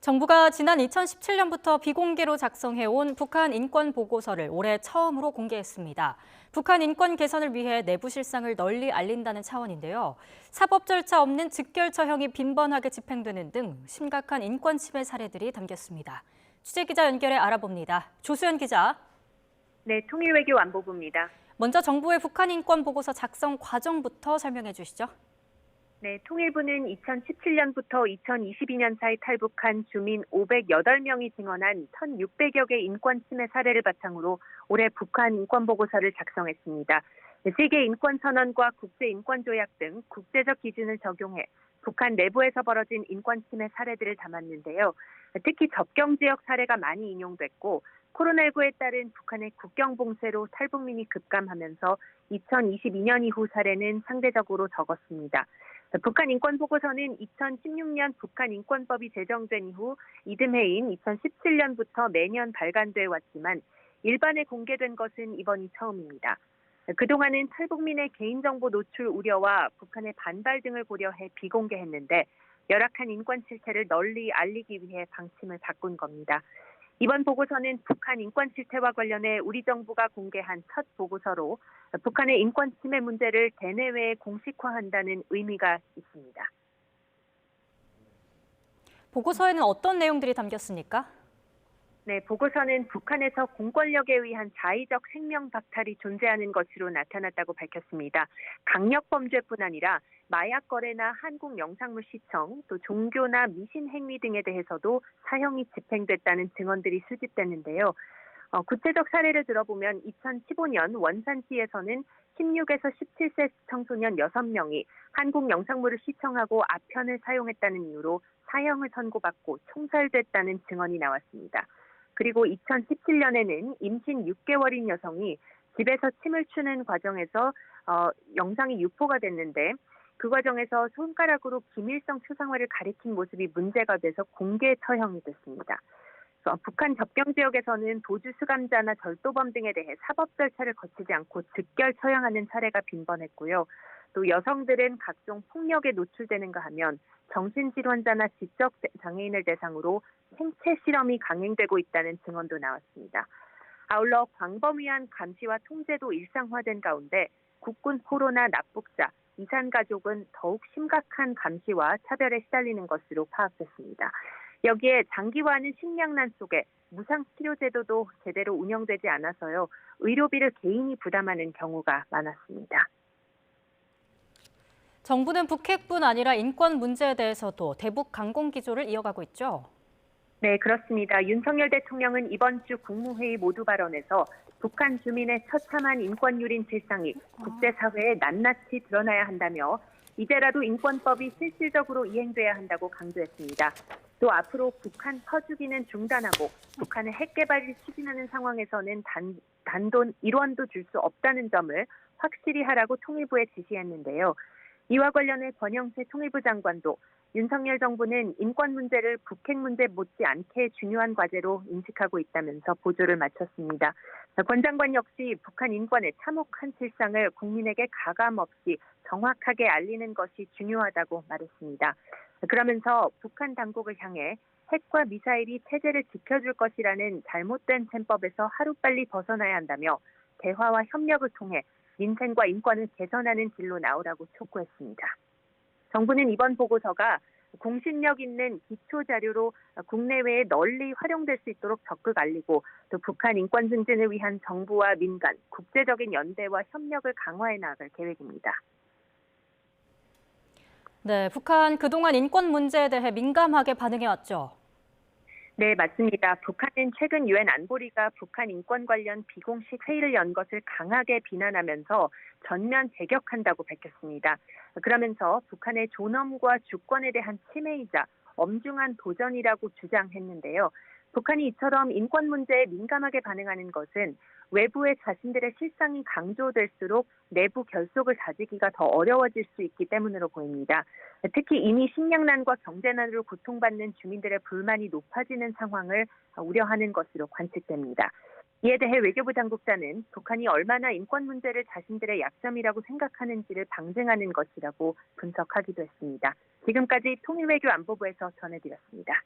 정부가 지난 2017년부터 비공개로 작성해온 북한 인권 보고서를 올해 처음으로 공개했습니다. 북한 인권 개선을 위해 내부 실상을 널리 알린다는 차원인데요. 사법 절차 없는 즉결 처형이 빈번하게 집행되는 등 심각한 인권 침해 사례들이 담겼습니다. 취재기자 연결해 알아봅니다. 조수연 기자. 네, 통일외교안보부입니다. 먼저 정부의 북한 인권 보고서 작성 과정부터 설명해 주시죠. 네, 통일부는 2017년부터 2022년 사이 탈북한 주민 508명이 증언한 1,600여 개 인권 침해 사례를 바탕으로 올해 북한 인권 보고서를 작성했습니다. 세계 인권 선언과 국제 인권 조약 등 국제적 기준을 적용해 북한 내부에서 벌어진 인권 침해 사례들을 담았는데요. 특히 접경 지역 사례가 많이 인용됐고 코로나19에 따른 북한의 국경 봉쇄로 탈북민이 급감하면서 2022년 이후 사례는 상대적으로 적었습니다. 북한 인권 보고서는 2016년 북한 인권법이 제정된 이후 이듬해인 2017년부터 매년 발간돼 왔지만 일반에 공개된 것은 이번이 처음입니다. 그동안은 탈북민의 개인정보 노출 우려와 북한의 반발 등을 고려해 비공개했는데 열악한 인권 실태를 널리 알리기 위해 방침을 바꾼 겁니다. 이번 보고서는 북한 인권 실태와 관련해 우리 정부가 공개한 첫 보고서로 북한의 인권 침해 문제를 대내외에 공식화한다는 의미가 있습니다. 보고서에는 어떤 내용들이 담겼습니까? 네, 보고서는 북한에서 공권력에 의한 자의적 생명 박탈이 존재하는 것으로 나타났다고 밝혔습니다. 강력 범죄뿐 아니라 마약 거래나 한국 영상물 시청, 또 종교나 미신 행위 등에 대해서도 사형이 집행됐다는 증언들이 수집됐는데요. 구체적 사례를 들어보면 2015년 원산시에서는 16에서 17세 청소년 6명이 한국 영상물을 시청하고 아편을 사용했다는 이유로 사형을 선고받고 총살됐다는 증언이 나왔습니다. 그리고 2017년에는 임신 6개월인 여성이 집에서 침을 추는 과정에서 영상이 유포가 됐는데 그 과정에서 손가락으로 김일성 초상화를 가리킨 모습이 문제가 돼서 공개 처형이 됐습니다. 북한 접경 지역에서는 도주 수감자나 절도범 등에 대해 사법 절차를 거치지 않고 즉결 처형하는 사례가 빈번했고요. 또 여성들은 각종 폭력에 노출되는가 하면 정신질환자나 지적 장애인을 대상으로 생체 실험이 강행되고 있다는 증언도 나왔습니다. 아울러 광범위한 감시와 통제도 일상화된 가운데 국군 포로나 납북자, 이산 가족은 더욱 심각한 감시와 차별에 시달리는 것으로 파악됐습니다. 여기에 장기화하는 식량난 속에 무상 치료 제도도 제대로 운영되지 않아서요. 의료비를 개인이 부담하는 경우가 많았습니다. 정부는 북핵뿐 아니라 인권 문제에 대해서도 대북 강공 기조를 이어가고 있죠. 네, 그렇습니다. 윤석열 대통령은 이번 주 국무회의 모두 발언에서 북한 주민의 처참한 인권 유린 실상이 국제사회에 낱낱이 드러나야 한다며 이제라도 인권법이 실질적으로 이행돼야 한다고 강조했습니다. 또 앞으로 북한 퍼주기는 중단하고 북한의 핵 개발을 추진하는 상황에서는 단돈 1원도 줄 수 없다는 점을 확실히 하라고 통일부에 지시했는데요. 이와 관련해 권영세 통일부 장관도 윤석열 정부는 인권 문제를 북핵 문제 못지않게 중요한 과제로 인식하고 있다면서 보조를 마쳤습니다. 권 장관 역시 북한 인권의 참혹한 실상을 국민에게 가감없이 정확하게 알리는 것이 중요하다고 말했습니다. 그러면서 북한 당국을 향해 핵과 미사일이 체제를 지켜줄 것이라는 잘못된 셈법에서 하루빨리 벗어나야 한다며 대화와 협력을 통해 민생과 인권을 개선하는 길로 나오라고 촉구했습니다. 정부는 이번 보고서가 공신력 있는 기초 자료로 국내외에 널리 활용될 수 있도록 적극 알리고 또 북한 인권 증진을 위한 정부와 민간, 국제적인 연대와 협력을 강화해 나갈 계획입니다. 네, 북한 그동안 인권 문제에 대해 민감하게 반응해왔죠. 네, 맞습니다. 북한은 최근 유엔 안보리가 북한 인권 관련 비공식 회의를 연 것을 강하게 비난하면서 전면 제격한다고 밝혔습니다. 그러면서 북한의 존엄과 주권에 대한 침해이자 엄중한 도전이라고 주장했는데요. 북한이 이처럼 인권 문제에 민감하게 반응하는 것은 외부의 자신들의 실상이 강조될수록 내부 결속을 다지기가 더 어려워질 수 있기 때문으로 보입니다. 특히 이미 식량난과 경제난으로 고통받는 주민들의 불만이 높아지는 상황을 우려하는 것으로 관측됩니다. 이에 대해 외교부 당국자는 북한이 얼마나 인권 문제를 자신들의 약점이라고 생각하는지를 방증하는 것이라고 분석하기도 했습니다. 지금까지 통일외교안보부에서 전해드렸습니다.